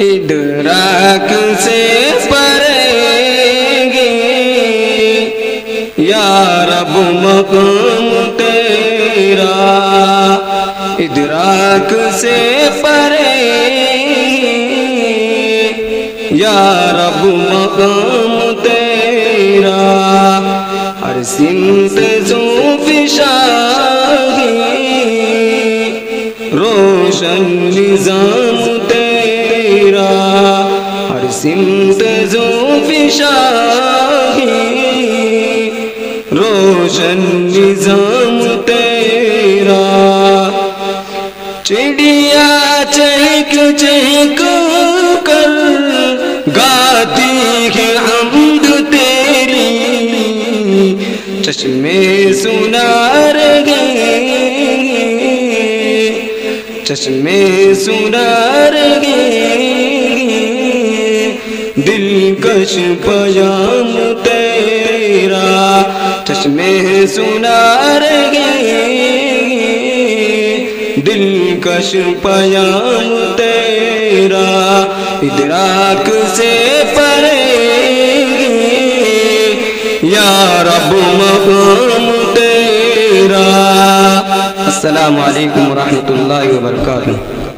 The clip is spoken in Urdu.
ادراک سے پرے گی یا رب مقام تیرا، ادراک سے پرے یا رب مقام تیرا، ہر سمت ذوفشانی روشن نظام تیرا، ہر سمت ذوفشانی روشن نظام تیرا، چڑیا چہک چہک کر گاتی ہے حمد تیری، چشمے سنار گے چشمے سنار گے دلکش پیام تیرا، چشمے سنار گے دلکش پیام تیرا، ادراک سے پرے یا رب مقام تیرا۔ السلام علیکم ورحمۃ اللہ وبرکاتہ۔